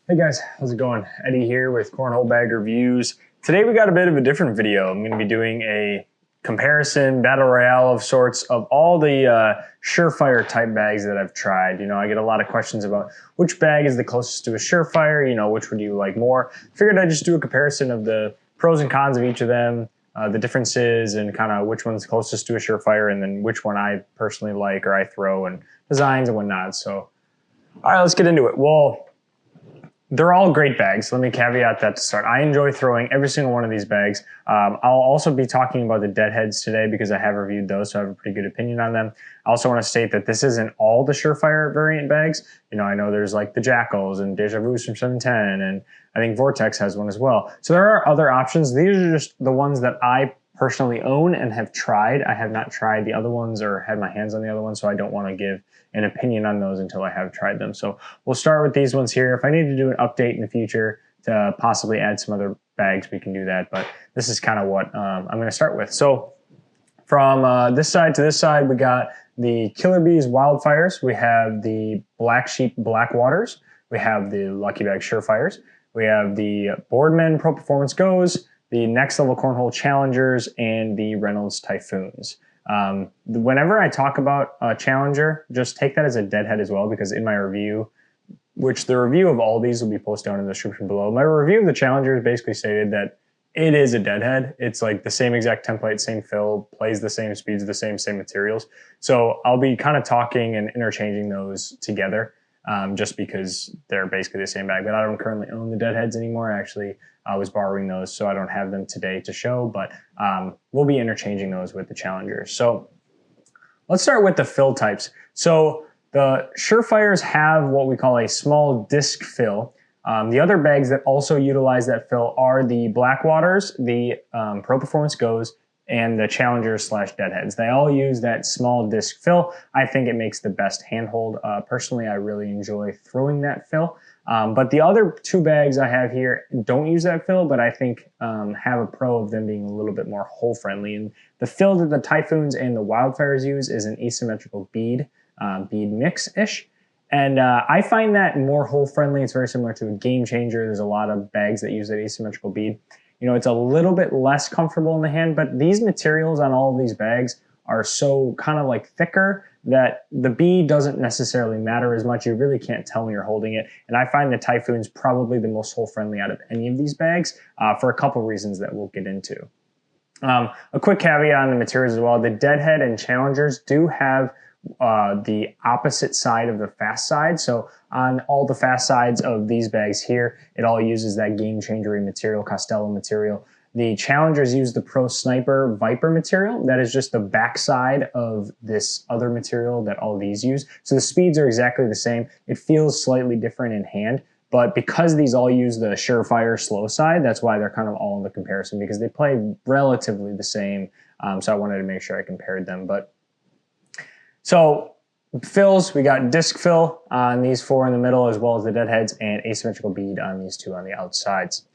Hey guys, how's it going? Eddie here with Cornhole Bag Reviews. Today we got a bit of a different video. I'm going to be doing a comparison battle royale of sorts of all the Surefire type bags that I've tried. You know, I get a lot of questions about which bag is the closest to a Surefire, you know, which would you like more. Figured I'd just do a comparison of the pros and cons of each of them, the differences, and kind of which one's closest to a Surefire, and then which one I personally like or I throw, and designs and whatnot. So, all right, let's get into it. Well, they're all great bags. Let me caveat that to start. I enjoy throwing every single one of these bags. I'll also be talking about the Deadheads today because I have reviewed those, so I have a pretty good opinion on them. I also want to state that this isn't all the Surefire variant bags. You know, I know there's like the Jackals and Deja Vu's from 710, and I think Vortex has one as well. So there are other options. These are just the ones that I personally own and have tried. I have not tried the other ones or had my hands on the other ones, so I don't want to give an opinion on those until I have tried them. So we'll start with these ones here. If I need to do an update in the future to possibly add some other bags, we can do that. But this is kind of what I'm going to start with. So from this side to this side, we got the Killer Bees Wildfires. We have the Black Sheep Blackwaters. We have the Lucky Bag Surefires. We have the Boardman Pro Performance Goes, the Next Level Cornhole Challengers, and the Reynolds Typhoons. Whenever I talk about a Challenger, just take that as a Deadhead as well, because in my review, which the review of all these will be posted down in the description below, my review of the Challenger basically stated that it is a Deadhead. It's like the same exact template, same fill, plays the same speeds, the same materials. So I'll be kind of talking and interchanging those together. Just because they're basically the same bag. But I don't currently own the Deadheads anymore. Actually, I was borrowing those, so I don't have them today to show, but we'll be interchanging those with the Challengers. So let's start with the fill types. So the Surefires have what we call a small disc fill. The other bags that also utilize that fill are the Blackwaters, the Pro Performance Goes, and the Challengers / Deadheads. They all use that small disc fill. I think it makes the best handhold. Personally, I really enjoy throwing that fill. But the other two bags I have here don't use that fill, but I think have a pro of them being a little bit more hole friendly. And the fill that the Typhoons and the Wildfires use is an asymmetrical bead mix-ish. And I find that more hole friendly. It's very similar to a Game Changer. There's a lot of bags that use that asymmetrical bead. You know, it's a little bit less comfortable in the hand, but these materials on all of these bags are so kind of like thicker that the bead doesn't necessarily matter as much. You really can't tell when you're holding it. And I find the Typhoon's probably the most hole friendly out of any of these bags for a couple reasons that we'll get into. A quick caveat on the materials as well. The Deadhead and Challengers do have the opposite side of the fast side. So on all the fast sides of these bags here, it all uses that Game Changer material, Costello material. The Challengers use the Pro Sniper Viper material. That is just the backside of this other material that all these use. So the speeds are exactly the same. It feels slightly different in hand, but because these all use the Surefire slow side, that's why they're kind of all in the comparison, because they play relatively the same. So I wanted to make sure I compared them. So fills, we got disc fill on these four in the middle, as well as the Deadheads, and asymmetrical bead on these two on the outsides.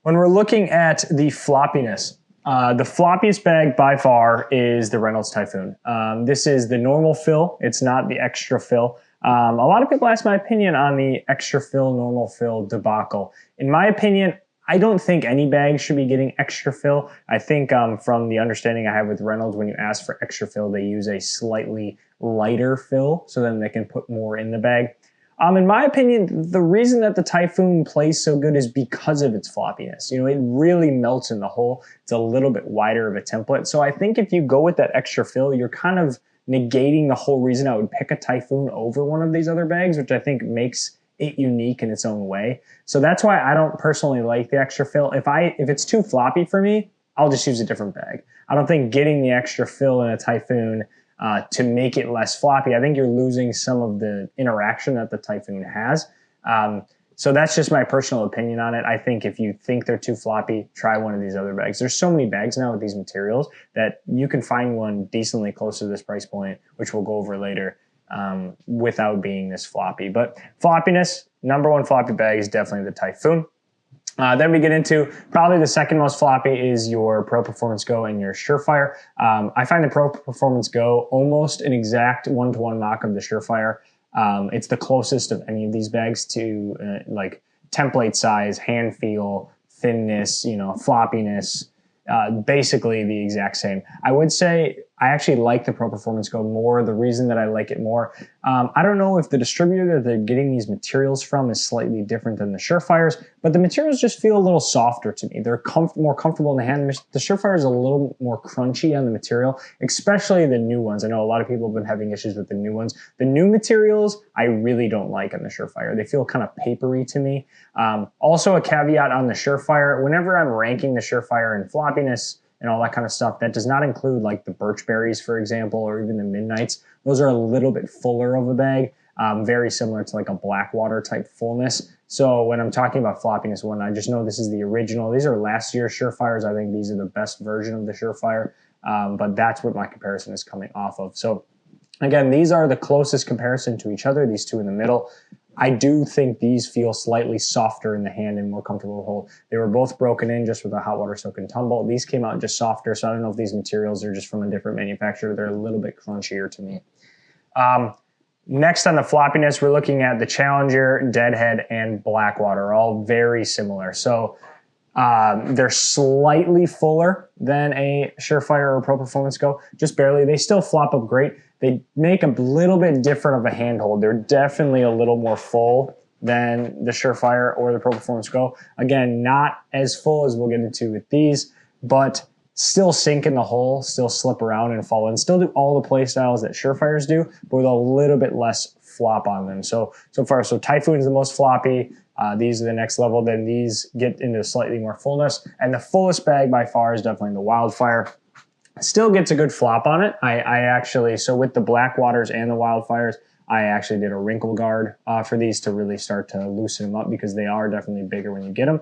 When we're looking at the floppiness, the floppiest bag by far is the Reynolds Typhoon. This is the normal fill. It's not the extra fill. A lot of people ask my opinion on the extra fill, normal fill debacle. In my opinion, I don't think any bag should be getting extra fill. I think from the understanding I have with Reynolds, when you ask for extra fill, they use a slightly lighter fill so then they can put more in the bag. In my opinion, the reason that the Typhoon plays so good is because of its floppiness. You know, it really melts in the hole. It's a little bit wider of a template. So I think if you go with that extra fill, you're kind of negating the whole reason I would pick a Typhoon over one of these other bags, which I think makes it unique in its own way. So that's why I don't personally like the extra fill. If it's too floppy for me, I'll just use a different bag. I don't think getting the extra fill in a Typhoon to make it less floppy, I think you're losing some of the interaction that the Typhoon has. So that's just my personal opinion on it. I think if you think they're too floppy, try one of these other bags. There's so many bags now with these materials that you can find one decently close to this price point, which we'll go over later, without being this floppy. But floppiness, number one floppy bag is definitely the Typhoon. Then we get into probably the second most floppy is your Pro Performance Go and your Surefire. I find the Pro Performance Go almost an exact one-to-one mock of the Surefire. It's the closest of any of these bags to like template size, hand feel, thinness, you know, floppiness, basically the exact same. I would say I actually like the Pro Performance Go more. The reason that I like it more, I don't know if the distributor that they're getting these materials from is slightly different than the Surefires, but the materials just feel a little softer to me. They're more comfortable in the hand. The Surefire is a little more crunchy on the material, especially the new ones. I know a lot of people have been having issues with the new ones. The new materials, I really don't like on the Surefire. They feel kind of papery to me. Also a caveat on the Surefire, whenever I'm ranking the Surefire in floppiness and all that kind of stuff, that does not include like the birch berries, for example, or even the midnights. Those are a little bit fuller of a bag, very similar to like a Blackwater type fullness. So when I'm talking about floppiness one, I just know this is the original. These are last year's Surefires. I think these are the best version of the Surefire, but that's what my comparison is coming off of. So again, these are the closest comparison to each other, these two in the middle. I do think these feel slightly softer in the hand and more comfortable to hold. They were both broken in just with a hot water soak and tumble. These came out just softer, so I don't know if these materials are just from a different manufacturer. They're a little bit crunchier to me. Next on the floppiness, we're looking at the Challenger, Deadhead, and Blackwater, all very similar. So they're slightly fuller than a Surefire or Pro Performance Go, just barely. They still flop up great. They make a little bit different of a handhold. They're definitely a little more full than the Surefire or the Pro Performance Go. Again, not as full as we'll get into with these, but still sink in the hole, still slip around and fall in, still do all the play styles that Surefires do, but with a little bit less flop on them. So Typhoon is the most floppy. These are the next level. Then these get into slightly more fullness. And the fullest bag by far is definitely the Wildfire. Still gets a good flop on it. I actually, so with the Blackwaters and the Wildfires, I actually did a wrinkle guard for these to really start to loosen them up because they are definitely bigger when you get them.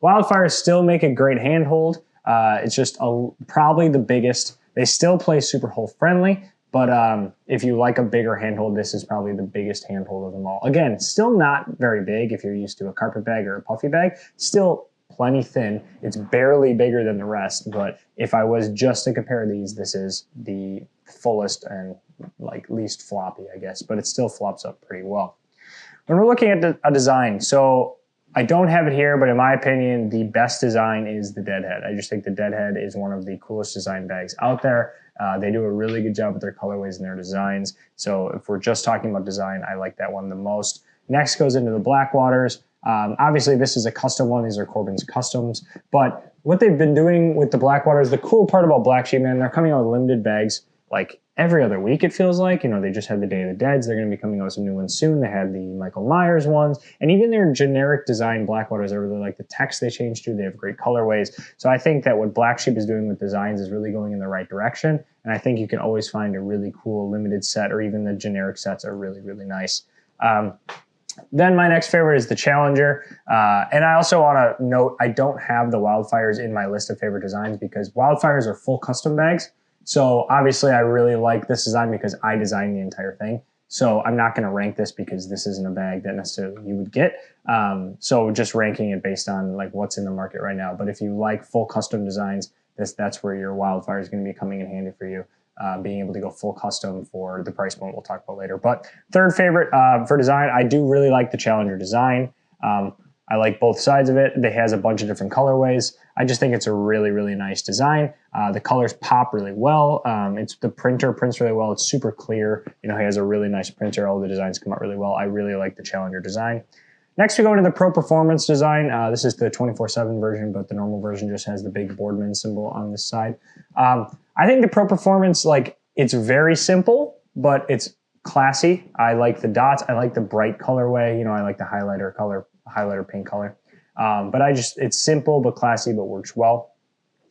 Wildfires still make a great handhold. It's just probably the biggest. They still play super hole friendly, but if you like a bigger handhold, this is probably the biggest handhold of them all. Again, still not very big if you're used to a carpet bag or a puffy bag. Still plenty thin. It's barely bigger than the rest, but if I was just to compare these, this is the fullest and like least floppy, I guess, but it still flops up pretty well. When we're looking at a design, so I don't have it here, but in my opinion, the best design is the Deadhead. I just think the Deadhead is one of the coolest design bags out there. They do a really good job with their colorways and their designs. So if we're just talking about design, I like that one the most. Next goes into the Blackwaters. Obviously, this is a custom one. These are Corbin's customs. But what they've been doing with the Blackwaters, the cool part about Black Sheep, man, they're coming out with limited bags like every other week, it feels like. You know, they just had the Day of the Deads. They're going to be coming out with some new ones soon. They had the Michael Myers ones. And even their generic design Blackwaters, I really like the text they changed to. They have great colorways. So I think that what Black Sheep is doing with designs is really going in the right direction. And I think you can always find a really cool limited set, or even the generic sets are really, really nice. Then my next favorite is the Challenger. And I also want to note, I don't have the Wildfires in my list of favorite designs because Wildfires are full custom bags. So obviously I really like this design because I designed the entire thing. So I'm not going to rank this because this isn't a bag that necessarily you would get. So just ranking it based on like what's in the market right now. But if you like full custom designs, that's where your Wildfire is going to be coming in handy for you. Being able to go full custom for the price point we'll talk about later. But third favorite for design, I do really like the Challenger design. I like both sides of it. It has a bunch of different colorways. I just think it's a really, really nice design. The colors pop really well. The printer prints really well. It's super clear. You know, he has a really nice printer. All the designs come out really well. I really like the Challenger design. Next, we go into the Pro Performance design. This is the 24/7 version, but the normal version just has the big Boardman symbol on this side. I think the Pro Performance, like, it's very simple, but it's classy. I like the dots. I like the bright colorway. You know, I like the highlighter pink color. But it's simple but classy, but works well.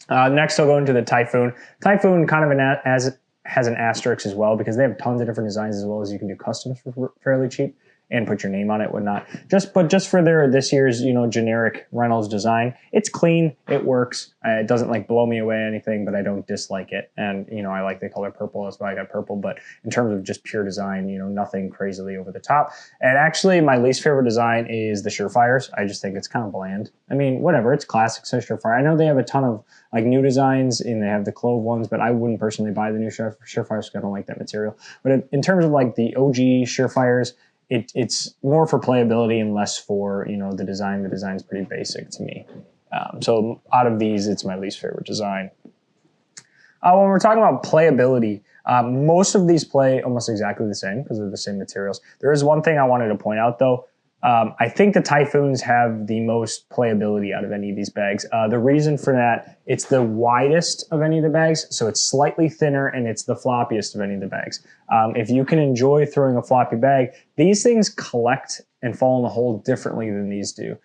Next, I'll go into the Typhoon. Typhoon kind of has an asterisk as well because they have tons of different designs as well as you can do customs for fairly cheap and put your name on it, whatnot. Just for this year's, you know, generic Reynolds design, it's clean, it works. It doesn't like blow me away or anything, but I don't dislike it. And, you know, I like the color purple, that's why I got purple. But in terms of just pure design, you know, nothing crazily over the top. And actually, my least favorite design is the Surefires. I just think it's kind of bland. I mean, whatever, it's classic Surefire. I know they have a ton of like new designs and they have the clove ones, but I wouldn't personally buy the new Surefires because I don't like that material. But in terms of like the OG Surefires, it's more for playability and less for, you know, the design. The design's pretty basic to me. So out of these, it's my least favorite design. When we're talking about playability, most of these play almost exactly the same because they're the same materials. There is one thing I wanted to point out though. I think the Typhoons have the most playability out of any of these bags. The reason for that, it's the widest of any of the bags, so it's slightly thinner and it's the floppiest of any of the bags. If you can enjoy throwing a floppy bag, these things collect and fall in the hole differently than these do.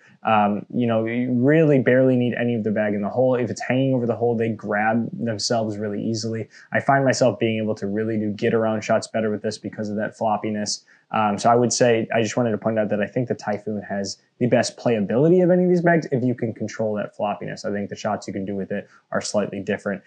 You know, you really barely need any of the bag in the hole. If it's hanging over the hole, they grab themselves really easily. I find myself being able to really do get around shots better with this because of that floppiness. So I would say, I just wanted to point out that I think the Typhoon has the best playability of any of these bags if you can control that floppiness. I think the shots you can do with it are slightly different.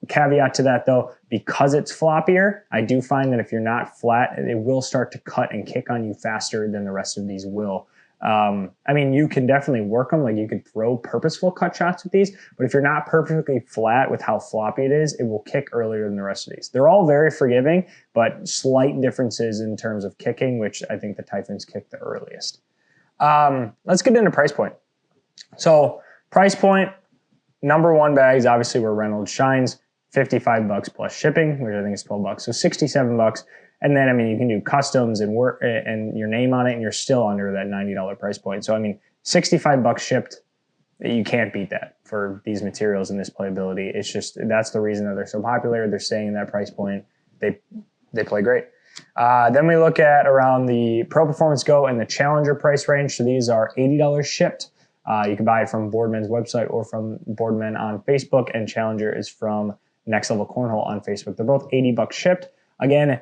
Caveat to that though, because it's floppier, I do find that if you're not flat, it will start to cut and kick on you faster than the rest of these will. I mean, you can definitely work them, like you could throw purposeful cut shots with these, but if you're not perfectly flat with how floppy it is, it will kick earlier than the rest of these. They're all very forgiving, but slight differences in terms of kicking, which I think the Typhoons kick the earliest. Let's get into price point. So price point, number one bags obviously were Reynolds Shines, 55 bucks plus shipping, which I think is 12 bucks, so 67 bucks. And then, I mean, you can do customs and work and your name on it, and you're still under that $90 price point. So, I mean, 65 bucks shipped, you can't beat that for these materials and this playability. It's just, that's the reason that they're so popular. They're staying in that price point. They play great. Then we look at around the Pro Performance Go and the Challenger price range. So these are $80 shipped. You can buy it from Boardman's website or from Boardman on Facebook, and Challenger is from Next Level Cornhole on Facebook. They're both 80 bucks shipped. Again,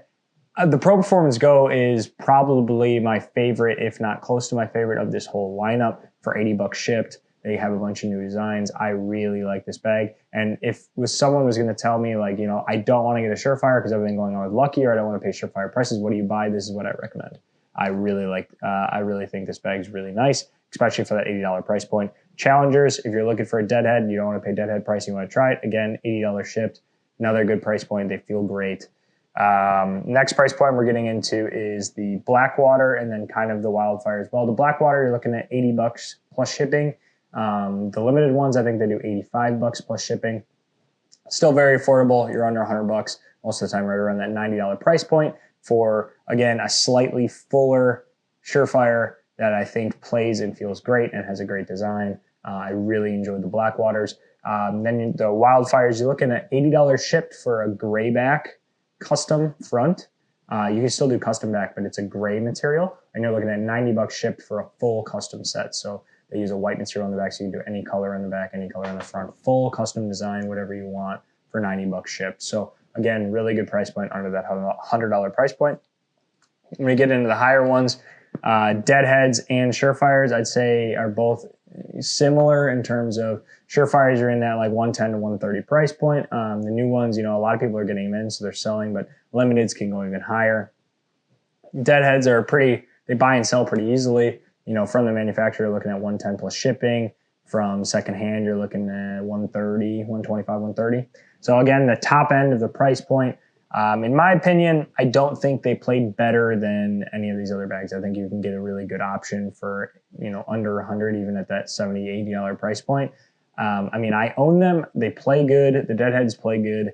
the Pro Performance Go is probably my favorite, if not close to my favorite, of this whole lineup for 80 bucks shipped. They have a bunch of new designs. I really like this bag. And if someone was going to tell me, like, you know, I don't want to get a Surefire because everything going on with Lucky, or I don't want to pay Surefire prices, what do you buy? This is what I recommend. I really think this bag is really nice, especially for that $80 price point. Challengers, if you're looking for a Deadhead, you don't want to pay Deadhead price, you want to try it. Again, $80 shipped. Another good price point. They feel great. Next price point we're getting into is the Blackwater and then kind of the Wildfire as well. The Blackwater, you're looking at 80 bucks plus shipping. The limited ones, I think they do 85 bucks plus shipping. Still very affordable. You're under 100 bucks most of the time, right around that $90 price point for, again, a slightly fuller Surefire that I think plays and feels great and has a great design. I really enjoyed the Blackwaters. Then the Wildfires, you're looking at $80 shipped for a gray back custom front. You can still do custom back, but it's a gray material, and you're looking at 90 bucks shipped for a full custom set. So they use a white material on the back, so you can do any color on the back, any color on the front, full custom design, whatever you want, for 90 bucks shipped. So again, really good price point under that $100 price point. When we get into the higher ones, Deadheads and Surefires, I'd say, are both similar in terms of Surefires are in that like 110 to 130 price point. The new ones, you know, a lot of people are getting them in, so they're selling, but limiteds can go even higher. Deadheads are they buy and sell pretty easily. You know, from the manufacturer, you're looking at 110 plus shipping. From secondhand, you're looking at 130, 125, 130. So again, the top end of the price point. In my opinion, I don't think they played better than any of these other bags. I think you can get a really good option for, you know, under 100, even at that $70, $80 price point. I mean, I own them. They play good. The Deadheads play good.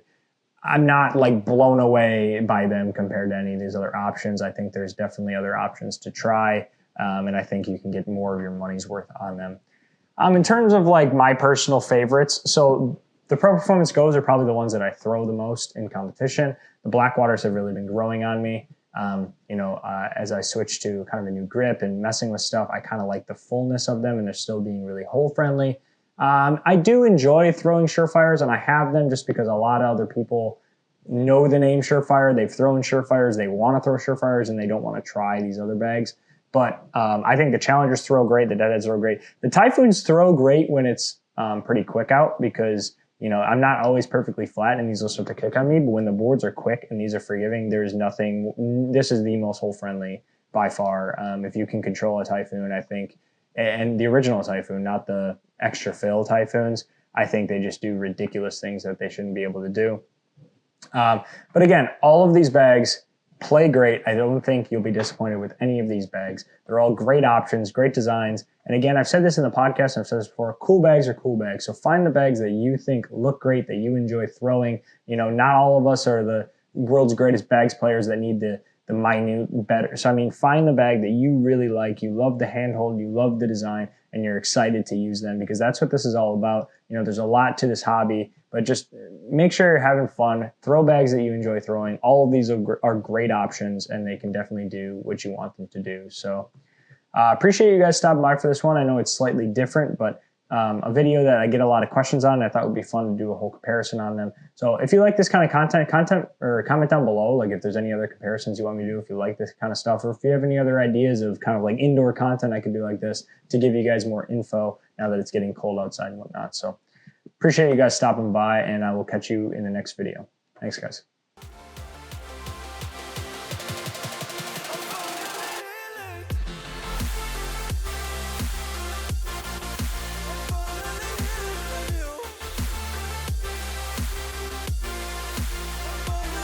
I'm not like blown away by them compared to any of these other options. I think there's definitely other options to try. And I think you can get more of your money's worth on them. In terms of like my personal favorites, so the Pro Performance Goes are probably the ones that I throw the most in competition. The Blackwaters have really been growing on me. You know, as I switch to kind of a new grip and messing with stuff, I kind of like the fullness of them, and they're still being really hole friendly. I do enjoy throwing Surefires, and I have them just because a lot of other people know the name Surefire. They've thrown Surefires, they want to throw Surefires, and they don't want to try these other bags. But I think the Challengers throw great, the Deadheads throw great. The Typhoons throw great when it's pretty quick out because, you know, I'm not always perfectly flat and these will start to kick on me, but when the boards are quick and these are forgiving, there's nothing, this is the most hole friendly by far. If you can control a Typhoon, I think, and the original Typhoon, not the extra fill Typhoons, I think they just do ridiculous things that they shouldn't be able to do. But again, all of these bags play great. I don't think you'll be disappointed with any of these bags. They're all great options, great designs. And again, I've said this in the podcast, and I've said this before, cool bags are cool bags. So find the bags that you think look great, that you enjoy throwing. You know, not all of us are the world's greatest bags players that need the minute better. So I mean, find the bag that you really like, you love the handhold, you love the design, and you're excited to use them, because that's what this is all about. You know, there's a lot to this hobby, but just make sure you're having fun. Throw bags that you enjoy throwing. All of these are great options, and they can definitely do what you want them to do. So appreciate you guys stopping by for this one. I know it's slightly different, but a video that I get a lot of questions on. I thought it would be fun to do a whole comparison on them. So if you like this kind of content or comment down below, like if there's any other comparisons you want me to do, if you like this kind of stuff, or if you have any other ideas of kind of like indoor content I could do like this to give you guys more info now that it's getting cold outside and whatnot. So appreciate you guys stopping by, and I will catch you in the next video. Thanks, guys.